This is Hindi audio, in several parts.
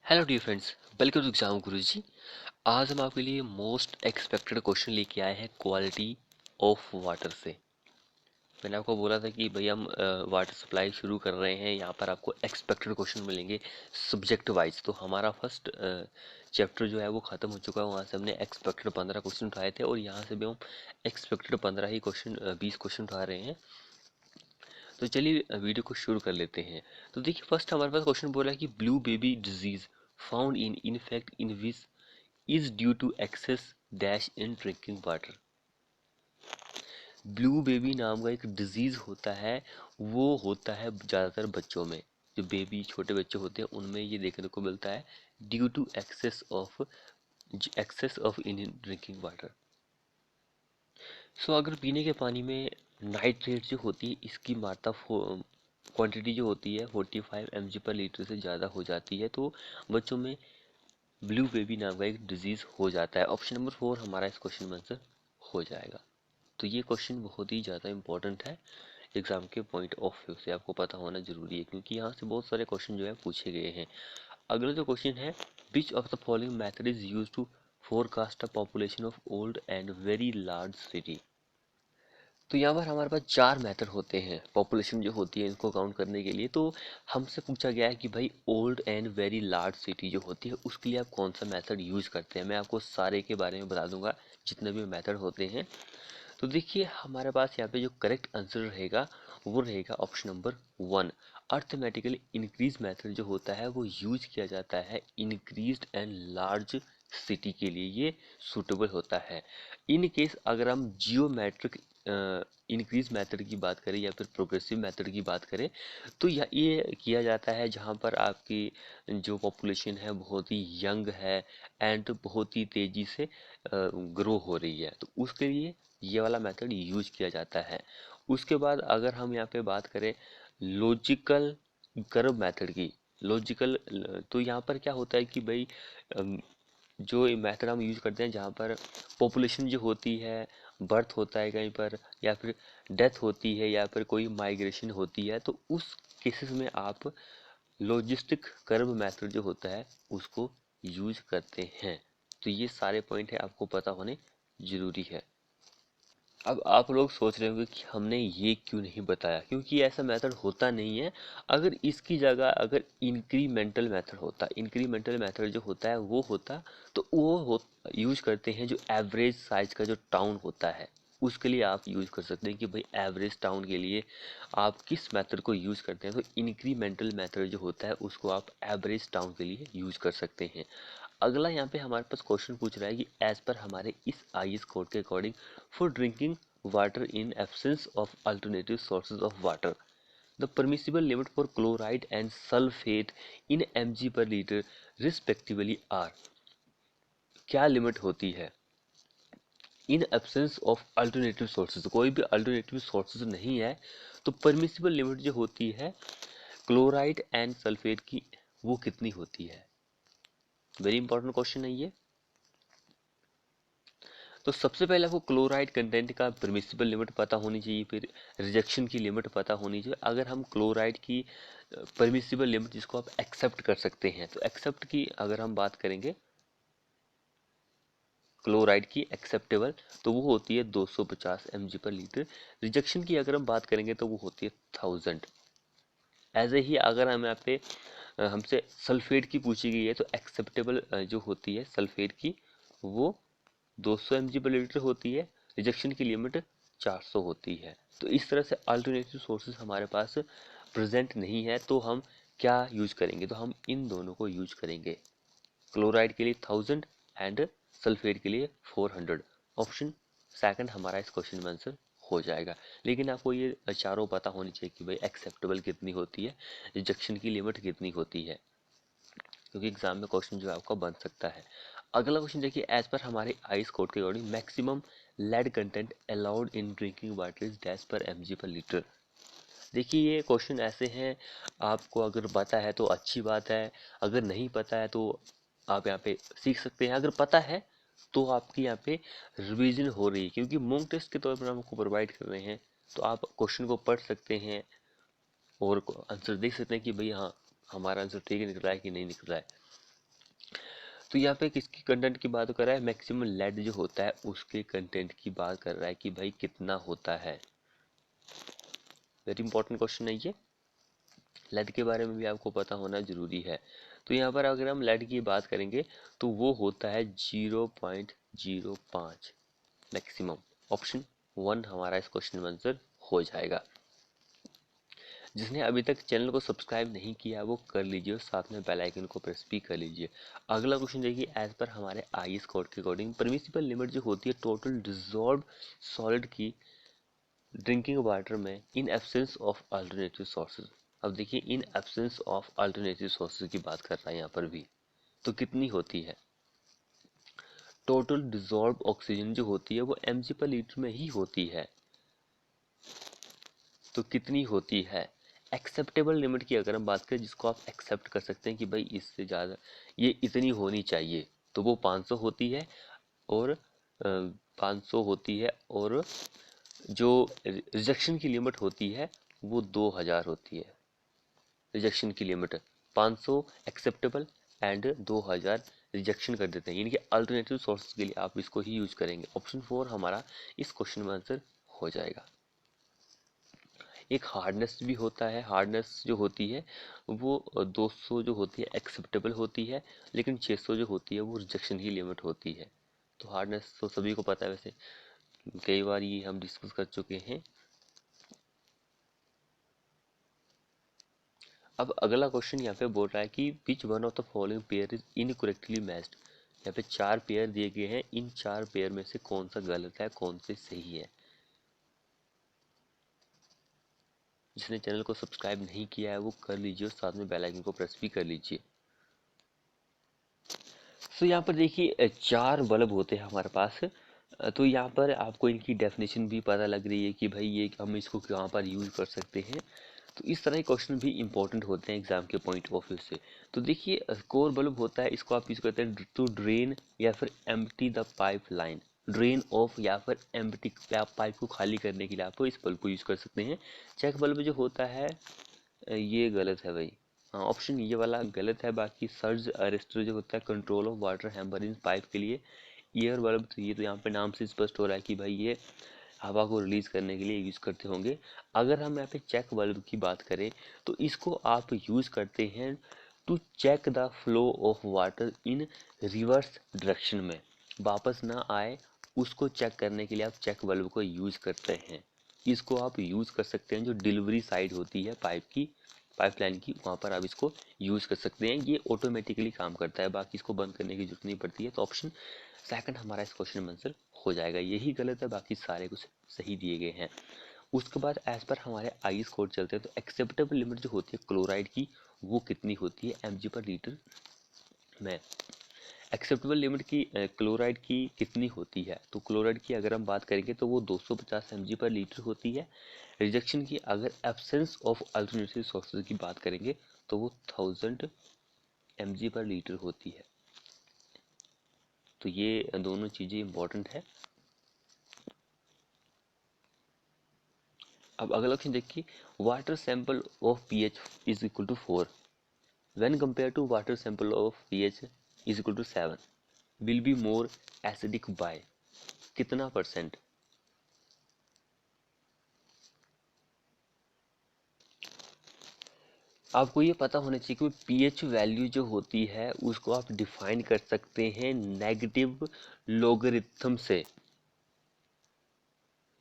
Hello dear friends, welcome to exam Guruji. आज हम आपके लिए मोस्ट एक्सपेक्टेड क्वेश्चन लेके आए हैं क्वालिटी ऑफ वाटर से। मैंने आपको बोला था कि भाई हम वाटर सप्लाई शुरू कर रहे हैं, यहाँ पर आपको एक्सपेक्टेड क्वेश्चन मिलेंगे सब्जेक्ट वाइज। तो हमारा फर्स्ट चैप्टर जो है वो ख़त्म हो चुका है, वहाँ से हमने एक्सपेक्टेड 15 क्वेश्चन उठाए थे और यहाँ से भी हम एक्सपेक्टेड 15 ही क्वेश्चन 20 क्वेश्चन उठा रहे हैं। तो चलिए वीडियो को शुरू कर लेते हैं। तो देखिए फर्स्ट हमारे पास क्वेश्चन बोला है कि blue baby disease found in infants in which is due to excess dash in drinking water. Blue baby नाम का एक डिजीज होता है, वो होता है ज़्यादातर बच्चों में। जो बेबी छोटे बच्चे होते हैं उनमें ये देखने को मिलता है due to excess of in drinking water. So अगर पीने के पानी में नाइट्रेट जो होती है इसकी मात्रा क्वांटिटी जो होती है 45 mg पर लीटर से ज़्यादा हो जाती है, तो बच्चों में ब्लू बेबी नाम का एक डिजीज़ हो जाता है। ऑप्शन नंबर 4 हमारा इस क्वेश्चन में आंसर हो जाएगा। तो ये क्वेश्चन बहुत ही ज़्यादा इंपॉर्टेंट है, एग्जाम के पॉइंट ऑफ व्यू से आपको पता होना जरूरी है, क्योंकि यहाँ से बहुत सारे क्वेश्चन जो है पूछे गए हैं। अगला जो क्वेश्चन है, which of the following method is use to forecast a population of old and very large city. तो यहाँ पर हमारे पास चार मेथड होते हैं पॉपुलेशन जो होती है इनको काउंट करने के लिए। तो हमसे पूछा गया है कि भाई old and very large city जो होती है उसके लिए आप कौन सा मेथड यूज करते हैं। मैं आपको सारे के बारे में बता दूंगा जितने भी मेथड होते हैं। तो देखिए हमारे पास यहाँ पे जो करेक्ट आंसर रहेगा वो रहेगा ऑप्शन नंबर 1। अर्थमेटिकली इंक्रीज मेथड जो होता है वो यूज किया जाता है इंक्रीज्ड एंड लार्ज सिटी के लिए, ये सूटेबल होता है। इन केस अगर हम जियोमेट्रिक इंक्रीज मेथड की बात करें या फिर प्रोग्रेसिव मेथड की बात करें, तो ये किया जाता है जहाँ पर आपकी जो पॉपुलेशन है बहुत ही यंग है एंड बहुत ही तेज़ी से ग्रो हो रही है, तो उसके लिए ये वाला मेथड यूज किया जाता है। उसके बाद अगर हम यहाँ पे बात करें लॉजिकल कर्व मेथड की, लॉजिकल, तो यहाँ पर क्या होता है कि भाई जो मेथड हम यूज करते हैं जहाँ पर पॉपुलेशन जो होती है, बर्थ होता है कहीं पर या फिर डेथ होती है या फिर कोई माइग्रेशन होती है, तो उस केसेस में आप लॉजिस्टिक कर्व मेथड जो होता है उसको यूज करते हैं। तो ये सारे पॉइंट है आपको पता होने जरूरी है। अब आप लोग सोच रहे होंगे कि हमने ये क्यों नहीं बताया, क्योंकि ऐसा मेथड होता नहीं है। अगर इसकी जगह अगर इंक्रीमेंटल मेथड होता, इंक्रीमेंटल मेथड जो होता है वो होता, तो वो यूज करते हैं जो एवरेज साइज का जो टाउन होता है उसके लिए आप यूज कर सकते हैं कि भाई एवरेज टाउन के लिए आप किस मेथड को यूज करते हैं। तो इंक्रीमेंटल मेथड जो होता है उसको आप एवरेज टाउन के लिए यूज कर सकते हैं। अगला यहाँ पे हमारे पास क्वेश्चन पूछ रहा है कि एज पर हमारे इस आईएस कोड के according for drinking water in absence of alternative sources of water the permissible limit for chloride and sulphate in mg per litre respectively are. क्या लिमिट होती है in absence of alternative sources, कोई भी अल्टरनेटिव सोर्सेज नहीं है तो परमिसिबल लिमिट जो होती है क्लोराइड एंड सल्फेट की वो कितनी होती है। वेरी इंपॉर्टेंट क्वेश्चन है ये। तो सबसे पहले आपको क्लोराइड कंटेंट का परमिसिबल लिमिट पता होनी चाहिए, फिर रिजेक्शन की लिमिट पता होनी चाहिए। अगर हम क्लोराइड की परमिसिबल लिमिट जिसको आप एक्सेप्ट कर सकते हैं, तो एक्सेप्ट की अगर हम बात करेंगे क्लोराइड की एक्सेप्टेबल, तो वो होती है 250 mg पर लीटर। रिजेक्शन की अगर हम बात करेंगे तो वो होती है 1000। ऐसे ही अगर हम यहाँ पे हमसे सल्फेट की पूछी गई है, तो एक्सेप्टेबल जो होती है सल्फेट की वो 200 mg पर लीटर होती है, रिजेक्शन की लिमिट 400 होती है। तो इस तरह से अल्टरनेटिव सोर्सेज हमारे पास प्रेजेंट नहीं है, तो हम क्या यूज करेंगे, तो हम इन दोनों को यूज करेंगे, क्लोराइड के लिए 1000 एंड सल्फेट के लिए 400। ऑप्शन सेकंड हमारा इस क्वेश्चन में आंसर हो जाएगा। लेकिन आपको ये चारों पता होनी चाहिए कि भाई एक्सेप्टेबल कितनी होती है, रिजेक्शन की लिमिट कितनी होती है, क्योंकि एग्जाम में क्वेश्चन जो है आपका बन सकता है। अगला क्वेश्चन देखिए, एज पर हमारे आइस कोड के according maximum lead content allowed in drinking water is dash per mg per litre. देखिए ये क्वेश्चन ऐसे हैं, आपको अगर पता है तो अच्छी बात है, अगर नहीं पता है तो आप यहाँ पे सीख सकते हैं, अगर पता है तो आपकी यहाँ पे रिवीजन हो रही है, क्योंकि मॉक टेस्ट के तौर पर हम आपको प्रोवाइड कर रहे हैं। तो आप क्वेश्चन को पढ़ सकते हैं और आंसर देख सकते हैं कि भाई हाँ हमारा आंसर ठीक निकला है कि नहीं निकला है। तो यहाँ पे किसकी कंटेंट की बात कर रहा है, मैक्सिमम लेड जो होता है उसके कंटेंट की बात कर रहा है कि भाई कितना होता है। वेरी इंपॉर्टेंट क्वेश्चन है ये, लेड के बारे में भी आपको पता होना जरूरी है। तो यहाँ पर अगर हम लेड की बात करेंगे तो वो होता है 0.05 मैक्सिमम। ऑप्शन 1 हमारा इस क्वेश्चन में आंसर हो जाएगा। जिसने अभी तक चैनल को सब्सक्राइब नहीं किया वो कर लीजिए और साथ में बेल आइकन को प्रेस भी कर लीजिए। अगला क्वेश्चन देखिए, एज पर हमारे आईएस कोड के अकॉर्डिंग परमिसिबल लिमिट जो होती है टोटल डिजॉल्व सॉलिड की ड्रिंकिंग वाटर में in absence of alternative sources. अब देखिए in absence of alternative sources की बात कर रहा है यहाँ पर भी, तो कितनी होती है। टोटल डिजॉल्व ऑक्सीजन जो होती है वो mg पर लीटर में ही होती है, तो कितनी होती है। एक्सेप्टेबल लिमिट की अगर हम बात करें जिसको आप एक्सेप्ट कर सकते हैं कि भाई इससे ज़्यादा ये इतनी होनी चाहिए, तो वो 500 होती है। और 500 होती है, और जो रिजेक्शन की लिमिट होती है वो 2000 होती है। रिजेक्शन की लिमिट 500 एक्सेप्टेबल एंड 2000 रिजेक्शन कर देते हैं, यानी कि अल्टरनेटिव सोर्सेज के लिए आप इसको ही यूज करेंगे। ऑप्शन 4 हमारा इस क्वेश्चन में आंसर हो जाएगा। एक हार्डनेस भी होता है, हार्डनेस जो होती है वो 200 जो होती है एक्सेप्टेबल होती है, लेकिन 600 जो होती है वो रिजेक्शन की लिमिट होती है। तो हार्डनेस तो सभी को पता है, वैसे कई बार ये हम डिस्कस कर चुके हैं। अब अगला क्वेश्चन यहाँ पे बोल रहा है कि which one of the following pair is incorrectly matched. यहाँ पे 4 पेयर दिए गए हैं, इन 4 पेयर में से कौन सा गलत है कौन से सही है। जिसने चैनल को सब्सक्राइब नहीं किया है वो कर लीजिए और साथ में बेल आइकन को प्रेस भी कर लीजिए। तो यहाँ पर देखिए 4 बल्ब होते हैं हमारे पास। तो यहाँ पर आपको इनकी डेफिनेशन भी पता लग रही है कि भाई ये हम इसको कहाँ पर यूज कर सकते हैं। तो इस तरह के क्वेश्चन भी इंपॉर्टेंट होते हैं एग्जाम के पॉइंट ऑफ व्यू से। तो देखिए कोर बल्ब होता है, इसको आप यूज करते हैं टू ड्रेन या फिर empty the pipe line, drain of या फिर एम्प्टी पाइप को खाली करने के लिए आप इस बल्ब को यूज कर सकते हैं। चेक बल्ब जो होता है ये गलत है भाई। हाँ, ऑप्शन ये वाला गलत है। बाकी सर्ज अरेस्टर जो होता है control of water hamper in pipe के लिए। ईयर बल्ब तो ये तो यहाँ पे नाम से स्पष्ट हो रहा है कि भाई ये हवा को रिलीज करने के लिए यूज करते होंगे। अगर हम यहाँ पे चेक बल्ब की बात करें तो इसको आप यूज करते हैं to check the flow of water in reverse direction में, वापस ना आए उसको चेक करने के लिए आप चेक बल्ब को यूज करते हैं। इसको आप यूज कर सकते हैं जो डिलीवरी साइड होती है पाइप की, पाइपलाइन की, वहाँ पर आप इसको यूज कर सकते हैं। ये ऑटोमेटिकली काम करता है, बाकी इसको बंद करने की जरूरत नहीं पड़ती है। तो ऑप्शन सेकंड हमारा इस क्वेश्चन में आंसर हो जाएगा। यही गलत है, बाकी सारे कुछ सही दिए गए हैं। उसके बाद एज पर हमारे आईएस कोड चलते हैं। तो एक्सेप्टेबल लिमिट जो होती है क्लोराइड की वो कितनी होती है mg पर लीटर में। एक्सेप्टेबल लिमिट की क्लोराइड की कितनी होती है, तो क्लोराइड की अगर हम बात करेंगे तो वो 250 mg पर लीटर होती है। रिजेक्शन की अगर एब्सेंस ऑफ अल्टरनेटिव सोर्सेज की बात करेंगे तो वो 1000 mg पर लीटर होती है। तो ये दोनों चीज़ें इंपॉर्टेंट है। अब अगला क्वेश्चन देखिए, water sample of pH is equal to 4 when compare to water sample of pH is equal to 7 will be more acidic by कितना परसेंट। आपको ये पता होना चाहिए कि pH वैल्यू जो होती है उसको आप डिफाइन कर सकते हैं नेगेटिव लोगरिथम से,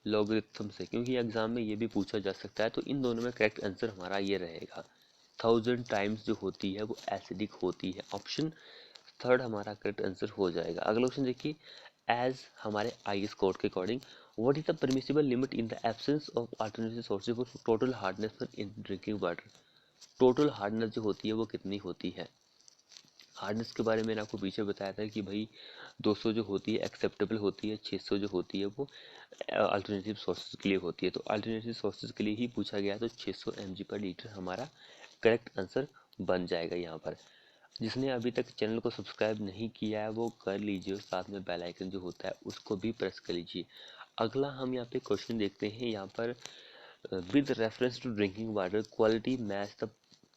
लोगरिथम से, क्योंकि एग्जाम में ये भी पूछा जा सकता है। तो इन दोनों में करेक्ट आंसर हमारा ये रहेगा, 1000 टाइम्स जो होती है वो एसिडिक होती है। ऑप्शन थर्ड हमारा करेक्ट आंसर हो जाएगा। अगला क्वेश्चन देखिए, एज हमारे आईएस कोड के according what is the permissible limit in the absence of alternative sources for total hardness for in drinking water. Total hardness जो होती है वो कितनी होती है। हार्डनेस के बारे में मैंने आपको पीछे बताया था कि भाई 200 जो होती है एक्सेप्टेबल होती है, 600 जो होती है वो अल्टरनेटिव सोर्सेज के लिए होती है। तो अल्टरनेटिव सोर्सेज के लिए ही पूछा गया, तो 600 mg पर लीटर हमारा करेक्ट आंसर बन जाएगा यहाँ पर। जिसने अभी तक चैनल को सब्सक्राइब नहीं किया है वो कर लीजिए और साथ में बेल आइकन जो होता है उसको भी प्रेस कर लीजिए। अगला हम यहाँ पे क्वेश्चन देखते हैं। यहाँ पर with reference to drinking water quality match the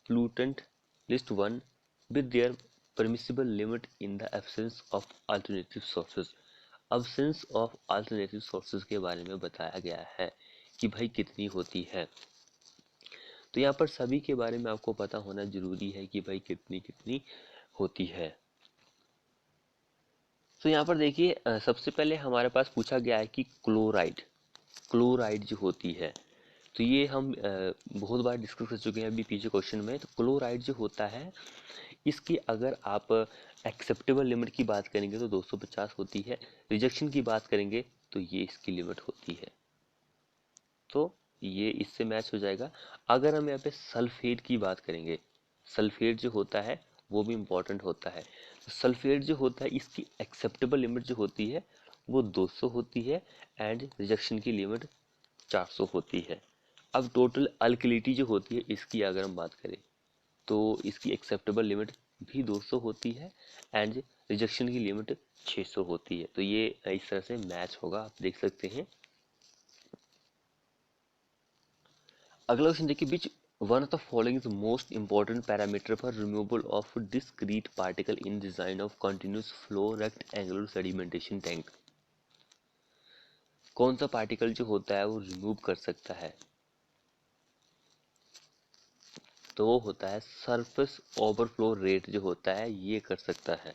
pollutant list one with their permissible limit in the absence of alternative sources. Absence of alternative sources के बारे में बताया गया है कि भाई कितनी होती है। तो यहाँ पर सभी के बारे में आपको पता होना जरूरी है कि भाई कितनी कितनी होती है। तो यहाँ पर देखिए सबसे पहले हमारे पास पूछा गया है कि क्लोराइड, क्लोराइड जो होती है, तो ये हम बहुत बार डिस्कस कर चुके हैं अभी पीछे क्वेश्चन में। तो क्लोराइड जो होता है इसकी अगर आप एक्सेप्टेबल लिमिट की बात करेंगे तो 250 होती है, रिजेक्शन की बात करेंगे तो ये इसकी लिमिट होती है, तो ये इससे मैच हो जाएगा। अगर हम यहाँ पे सल्फेट की बात करेंगे, सल्फेट जो होता है वो भी इम्पोर्टेंट होता है। तो सल्फेट जो होता है इसकी एक्सेप्टेबल लिमिट जो होती है वो 200 होती है एंड रिजेक्शन की लिमिट 400 होती है। अब टोटल अल्कलिटी जो होती है इसकी अगर हम बात करें तो इसकी एक्सेप्टेबल लिमिट भी 200 होती है एंड रिजेक्शन की लिमिट 600 होती है। तो ये इस तरह से मैच होगा, आप देख सकते हैं। अगला क्वेश्चन देखिए, which one of the following is most important parameter for removal of discrete particle in design of continuous flow rectangular sedimentation tank. कौन सा पार्टिकल जो होता है वो रिमूव कर सकता है? तो वो होता है सरफेस ओवरफ्लो रेट जो होता है ये कर सकता है।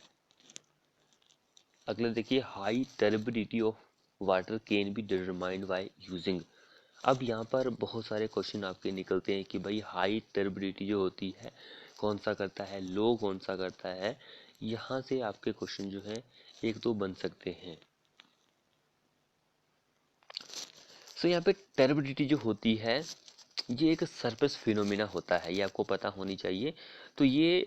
अगला देखिए, high turbidity of water can be determined by using. अब यहाँ पर बहुत सारे क्वेश्चन आपके निकलते हैं कि भाई हाई टर्बिडिटी जो होती है कौन सा करता है, लो कौन सा करता है। यहाँ से आपके क्वेश्चन जो है एक दो बन सकते हैं। सो यहाँ पे टर्बिडिटी जो होती है ये एक सरफेस फिनोमिना होता है, ये आपको पता होनी चाहिए। तो ये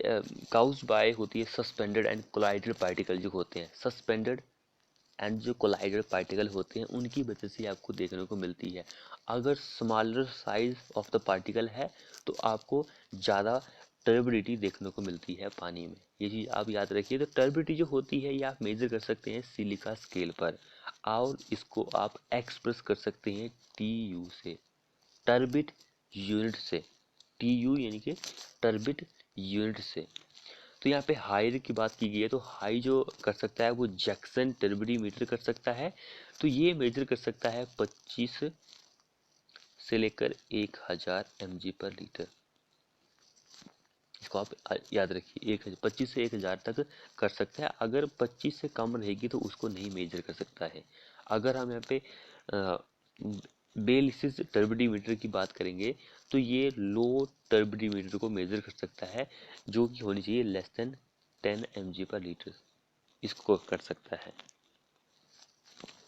काउज्ड बाय होती है सस्पेंडेड एंड कोलाइडेड पार्टिकल जो होते हैं, सस्पेंडेड एंड जो कोलाइडेड पार्टिकल होते हैं उनकी वजह से आपको देखने को मिलती है। अगर smaller size of the particle है तो आपको ज़्यादा टर्बिडिटी देखने को मिलती है पानी में, ये चीज़ आप याद रखिए। तो टर्बिडिटी जो होती है ये आप मेजर कर सकते हैं सिलिका स्केल पर, और इसको आप एक्सप्रेस कर सकते हैं TU से, टर्बिट यूनिट से, TU यानी कि टर्बिट यूनिट से। तो यहाँ पे हाई की बात की गई है, तो हाई जो कर सकता है वो जैक्सन टर्बिडीमीटर कर सकता है। तो ये मेजर कर सकता है 25 से लेकर 1000 mg पर लीटर। इसको आप याद रखिए, 25 से 1000 तक कर सकता है। अगर 25 से कम रहेगी तो उसको नहीं मेजर कर सकता है। अगर हम यहाँ पे बेलिसिस टर्बिडीमीटर की बात करेंगे तो ये लो टर्बिडीमीटर को मेजर कर सकता है, जो कि होनी चाहिए less than 10 mg per litre, इसको कर सकता है।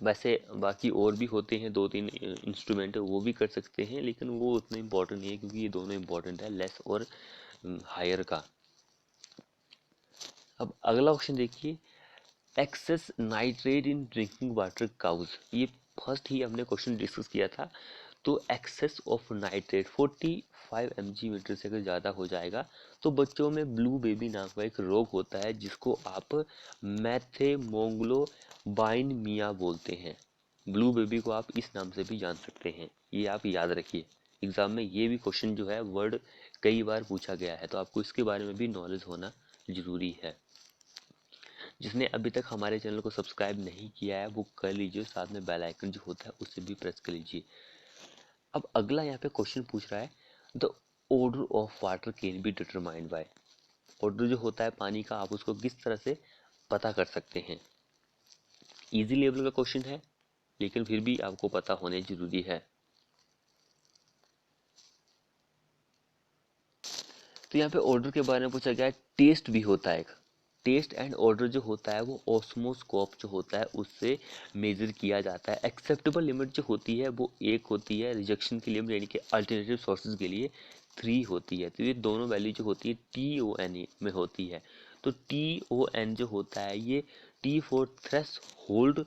वैसे बाकी और भी होते हैं दो तीन इंस्ट्रूमेंट, वो भी कर सकते हैं, लेकिन वो उतना इम्पोर्टेंट नहीं है क्योंकि ये दोनों इम्पोर्टेंट है, लेस और हायर का। अब अगला ऑप्शन देखिए, excess nitrate in drinking water causes. ये फर्स्ट ही हमने क्वेश्चन डिस्कस किया था। तो एक्सेस ऑफ नाइट्रेट 45 mg से अगर ज़्यादा हो जाएगा तो बच्चों में ब्लू बेबी नाम का एक रोग होता है जिसको आप मैथेमोग्लोबाइन मिया बोलते हैं। ब्लू बेबी को आप इस नाम से भी जान सकते हैं, ये आप याद रखिए। एग्जाम में ये भी क्वेश्चन जो है वर्ड कई बार पूछा गया है, तो आपको इसके बारे में भी नॉलेज होना जरूरी है। जिसने अभी तक हमारे चैनल को सब्सक्राइब नहीं किया है वो कर लीजिए, साथ में बेल आइकन जो होता है उसे भी प्रेस कर लीजिए। अब अगला यहाँ पे क्वेश्चन पूछ रहा है, the order of water can be determined by. Order जो होता है पानी का आप उसको किस तरह से पता कर सकते हैं। इजी लेवल का क्वेश्चन है लेकिन फिर भी आपको पता होने जरूरी है। तो यहाँ पे ऑर्डर के बारे में पूछा गया है, टेस्ट भी होता है। टेस्ट एंड ऑर्डर जो होता है वो ऑस्मोस्कोप जो होता है उससे मेजर किया जाता है। एक्सेप्टेबल लिमिट जो होती है वो 1 होती है, रिजेक्शन की लिमिट यानी कि अल्टरनेटिव सोर्सेज के लिए 3 होती है। तो ये दोनों वैल्यू जो होती है TON में होती है। तो TON जो होता है ये T फॉर थ्रेश होल्ड,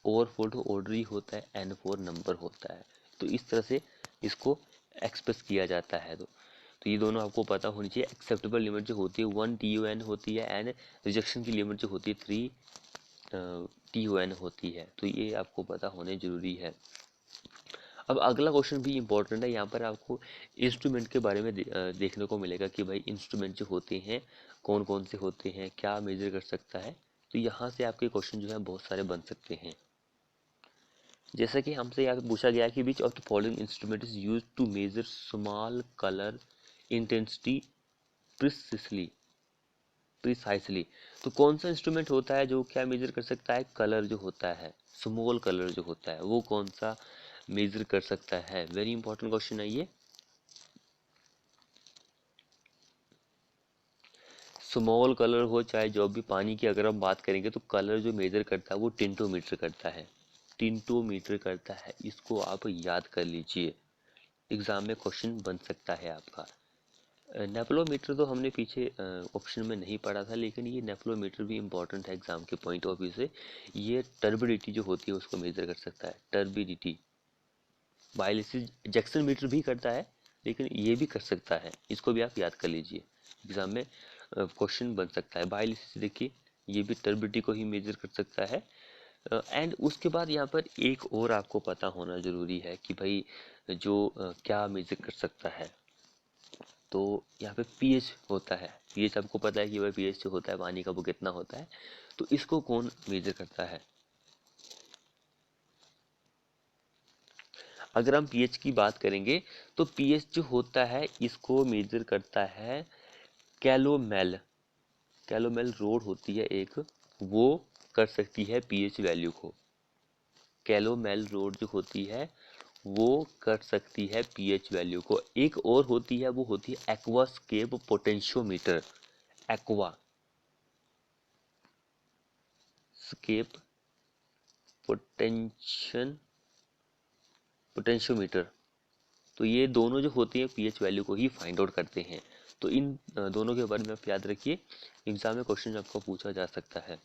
और फॉर ऑर्डर ही होता है, N फॉर नंबर होता है। तो इस तरह से इसको एक्सप्रेस किया जाता है। तो ये दोनों आपको पता होनी चाहिए। एक्सेप्टेबल लिमिट जो होती है 1 TON होती है एंड रिजेक्शन की लिमिट जो होती है 3 TON होती है। तो ये आपको पता होने जरूरी है। अब अगला क्वेश्चन भी इंपॉर्टेंट है, यहाँ पर आपको इंस्ट्रूमेंट के बारे में देखने को मिलेगा कि भाई इंस्ट्रूमेंट जो होते हैं कौन कौन से होते हैं, क्या मेजर कर सकता है। तो यहाँ से आपके क्वेश्चन जो है बहुत सारे बन सकते हैं। जैसा कि हमसे यहाँ पे पूछा गया कि which of the following instrument is use to measure small colour intensity precisely precisely. तो कौन सा इंस्ट्रूमेंट होता है जो क्या मेजर कर सकता है, कलर जो होता है, स्मॉल कलर जो होता है वो कौन सा मेजर कर सकता है। वेरी इंपॉर्टेंट क्वेश्चन है ये। स्मॉल कलर हो चाहे जो भी, पानी की अगर हम बात करेंगे तो कलर जो मेजर करता है वो टिंटोमीटर करता है, टिंटोमीटर करता है। इसको आप याद कर लीजिए, एग्जाम में क्वेश्चन बन सकता है आपका। नेफ्लोमीटर तो हमने पीछे ऑप्शन में नहीं पढ़ा था, लेकिन ये नेफ्लोमीटर भी इम्पोर्टेंट है एग्जाम के पॉइंट ऑफ व्यू से। ये टर्बिडिटी जो होती है उसको मेजर कर सकता है, टर्बिडिटी। बायोलिसिस जैक्सन मीटर भी करता है, लेकिन ये भी कर सकता है, इसको भी आप याद कर लीजिए, एग्जाम में क्वेश्चन बन सकता है। बायोलिसिस देखिए, ये भी टर्बिडिटी को ही मेजर कर सकता है। एंड उसके बाद यहाँ पर एक और आपको पता होना जरूरी है कि भाई जो क्या मेजर कर सकता है। तो यहाँ पे पीएच होता है, पीएच आपको पता है कि भाई पीएच जो होता है पानी का वो कितना होता है। तो इसको कौन मेजर करता है। अगर हम पीएच की बात करेंगे तो पीएच जो होता है इसको मेजर करता है कैलोमेल। कैलोमेल रोड होती है एक, वो कर सकती है पीएच वैल्यू को। कैलोमेल रोड जो होती है वो कर सकती है पीएच वैल्यू को। एक और होती है, वो होती है aquascape potentiometer. Aquascape potential potentiometer. तो ये दोनों जो होती हैं पीएच वैल्यू को ही फाइंड आउट करते हैं। तो इन दोनों के बारे में आप याद रखिए, एग्जाम में क्वेश्चन आपको पूछा जा सकता है।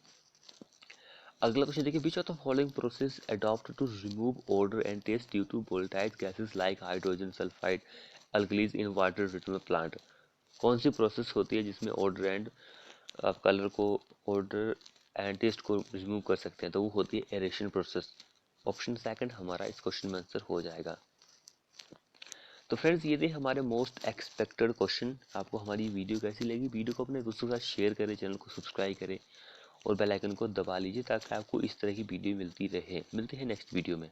अगला क्वेश्चन देखिए, which of the following process adopt to remove odour and taste due to volatile gases like hydrogen sulphide alkalis in water treatment plant. कौन सी प्रोसेस होती है जिसमें ऑडर एंड आप कलर को, ऑर्डर एंड टेस्ट को रिमूव कर सकते हैं। तो वो होती है एरेशन प्रोसेस। ऑप्शन सेकंड हमारा इस क्वेश्चन में आंसर हो जाएगा। तो फ्रेंड्स ये थे हमारे मोस्ट एक्सपेक्टेड क्वेश्चन। आपको हमारी वीडियो कैसी लगी, वीडियो को अपने दोस्तों के साथ शेयर करें, चैनल को सब्सक्राइब करें और बेल आइकन को दबा लीजिए ताकि आपको इस तरह की वीडियो मिलती रहे। मिलते हैं नेक्स्ट वीडियो में।